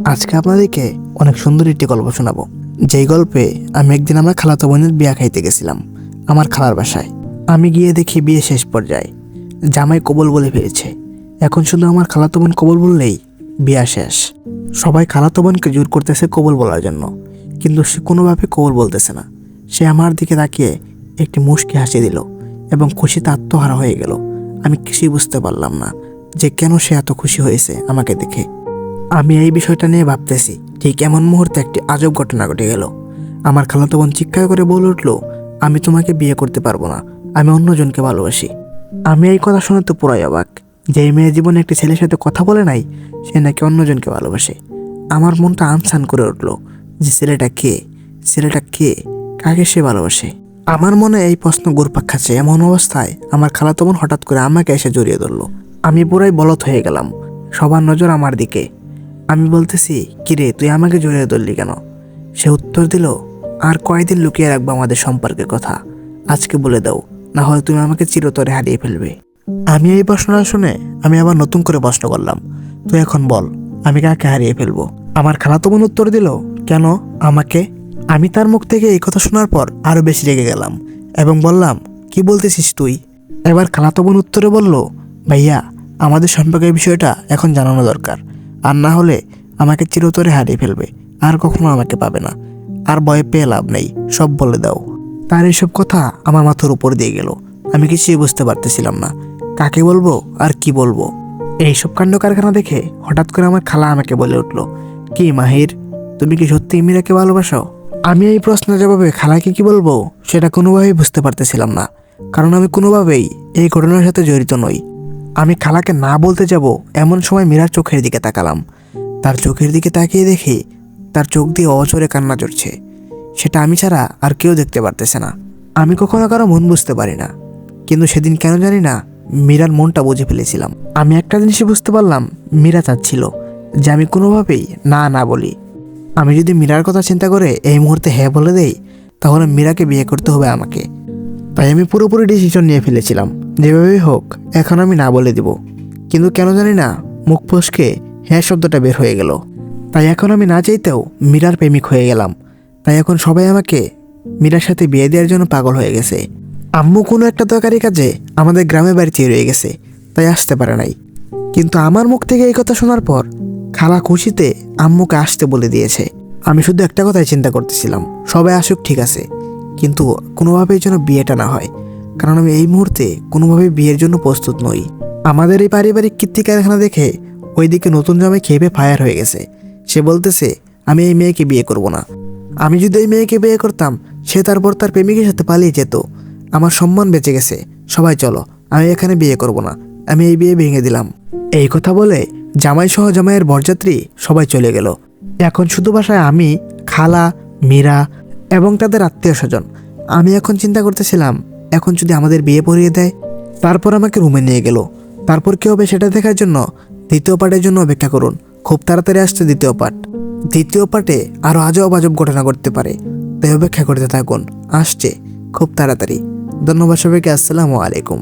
আজকে আপনাদেরকে অনেক সুন্দর একটি গল্প শোনাবো। যেই গল্পে আমি একদিন আমার খালাতো বোনের বিয়া খাইতে গেছিলাম আমার খালার বাসায়। আমি গিয়ে দেখি বিয়ে শেষ পর্যায়ে, জামাই কবুল বলে ফিরেছে। এখন শুধু আমার খালাতো বোন কবুল বললেই বিয়া শেষ। সবাই খালাতো বোনকে জোর করতেছে কবুল বলার জন্য, কিন্তু সে কোনোভাবে কবুল বলতেছে না। সে আমার দিকে তাকিয়ে একটি মুচকি হাসি দিল এবং খুশিতে আত্মহারা হয়ে গেল। আমি কিছুই বুঝতে পারলাম না যে কেন সে এত খুশি হয়েছে আমাকে দেখে। আমি এই বিষয়টা নিয়ে ভাবতেছি, ঠিক এমন মুহূর্তে একটি আজব ঘটনা ঘটে গেল। আমার খালাতো বোন চিৎকার করে বলে উঠল, আমি তোমাকে বিয়ে করতে পারবো না, আমি অন্যজনকে ভালোবাসি। আমি এই কথা শুনে তো পুরাই অবাক। যে মেয়ে জীবনে একটি ছেলের সাথে কথা বলে নাই, সে নাকি অন্যজনকে ভালোবাসে। আমার মনটা আনসান করে উঠল যে ছেলেটা কে, কাকে সে ভালোবাসে। আমার মনে এই প্রশ্ন ঘুরপাক খাচ্ছে। এমন অবস্থায় আমার খালাতো বোন হঠাৎ করে আমাকে এসে জড়িয়ে ধরলো। আমি পুরাই বলদ হয়ে গেলাম, সবার নজর আমার দিকে। আমি বলতেছি, কিরে তুই আমাকে জড়িয়ে ধরলি কেন? সে উত্তর দিল, আর কয়দিন লুকিয়ে রাখবো আমাদের সম্পর্কের কথা? আজকে বলে দাও, না হয় তুমি আমাকে চিরতরে হারিয়ে ফেলবে। আমি এই প্রশ্নটা শুনে আমি আবার নতুন করে প্রশ্ন করলাম, তুই এখন বল, আমি কাকে হারিয়ে ফেলবো? আমার খালাতো বোন উত্তর দিল, কেন আমাকে? আমি তার মুখ থেকে এই কথা শোনার পর আরো বেশি রেগে গেলাম এবং বললাম, কি বলতেছিস তুই? এবার খালাতো বোন উত্তরে বলল, ভাইয়া, আমাদের সম্পর্কের বিষয়টা এখন জানানো দরকার, আর না হলে আমাকে চিরতরে হারিয়ে ফেলবে, আর কখনো আমাকে পাবে না। আর ভয় পেয়ে লাভ নেই, সব বলে দাও। তার এইসব কথা আমার মাথার উপর দিয়ে গেল। আমি কিছুই বুঝতে পারতেছিলাম না, কাকে বলবো আর কি বলবো। এইসব কাণ্ড কারখানা দেখে হঠাৎ করে আমার খালা আমাকে বলে উঠল, কি মাহির, তুমি কি সত্যি মীরাকে ভালোবাসো? আমি এই প্রশ্নের জবাবে খালাকে কি বলবো সেটা কোনোভাবেই বুঝতে পারতেছিলাম না, কারণ আমি কোনোভাবেই এই ঘটনার সাথে জড়িত নই। আমি খালাকে না বলতে যাব এমন সময় মীরার চোখের দিকে তাকালাম। তার চোখের দিকে তাকিয়ে দেখি তার চোখ দিয়ে অঝরে কান্না ঝরছে। সেটা আমি ছাড়া আর কেউ দেখতে পারতেছে না। আমি কখনো কারো মন বুঝতে পারি না, কিন্তু সেদিন কেন জানি না মীরার মনটা বুঝে ফেলেছিলাম। আমি একটা জিনিসই বুঝতে পারলাম, মীরা চাচ্ছিল যে আমি কোনোভাবেই না না বলি। আমি যদি মীরার কথা চিন্তা করে এই মুহূর্তে হ্যাঁ বলে দেই, তাহলে মীরাকে বিয়ে করতে হবে আমাকে। তাই আমি পুরোপুরি ডিসিশন নিয়ে ফেলেছিলাম, যেভাবেই হোক এখন আমি না বলে দিব। কিন্তু কেন জানি না মুখ ফসকে হ্যাঁ শব্দটা বের হয়ে গেল। তাই এখন আমি না চাইতেও মীরার প্রেমিক হয়ে গেলাম। তাই এখন সবাই আমাকে মীরার সাথে বিয়ে দেওয়ার জন্য পাগল হয়ে গেছে। আম্মু কোনো একটা দরকারি কাজে আমাদের গ্রামের বাড়িতে রয়ে গেছে, তাই আসতে পারে নাই। কিন্তু আমার মুখ থেকে এই কথা শোনার পর খালা খুশিতে আম্মুকে আসতে বলে দিয়েছে। আমি শুধু একটা কথাই চিন্তা করতেছিলাম, সবাই আসুক ঠিক আছে, কিন্তু কোনোভাবেই যেন বিয়েটা না হয়, কারণ আমি এই মুহূর্তে কোনোভাবেই বিয়ের জন্য প্রস্তুত নই। আমাদের এই পারিবারিক কীর্তি কারখানা দেখে ওইদিকে নতুন জামাই খেপে ফায়ার হয়ে গেছে। সে বলতেছে, আমি এই মেয়েকে বিয়ে করব না। আমি যদি এই মেয়েকে বিয়ে করতাম, সে তারপর তার প্রেমিকের সাথে পালিয়ে যেত। আমার সম্মান বেঁচে গেছে। সবাই চলো, আমি এখানে বিয়ে করব না, আমি এই বিয়ে ভেঙে দিলাম। এই কথা বলে জামাই সহ জামাইয়ের বরযাত্রী সবাই চলে গেল। এখন শুধু বাসায় আমি, খালা, মীরা এবং তাদের আত্মীয় স্বজন। আমি এখন চিন্তা করতেছিলাম, এখন যদি আমাদের বিয়ে পড়িয়ে দেয়, তারপর আমাকে রুমে নিয়ে গেল। তারপর কী হবে সেটা দেখার জন্য দ্বিতীয় পার্টের জন্য অপেক্ষা করুন। খুব তাড়াতাড়ি আসছে দ্বিতীয় পার্ট। দ্বিতীয় পার্টে আরও আজব আজব ঘটনা ঘটতে পারে, তাই অপেক্ষা করতে থাকুন। আসছে খুব তাড়াতাড়ি। ধন্যবাদ সবাইকে। আসসালামু আলাইকুম।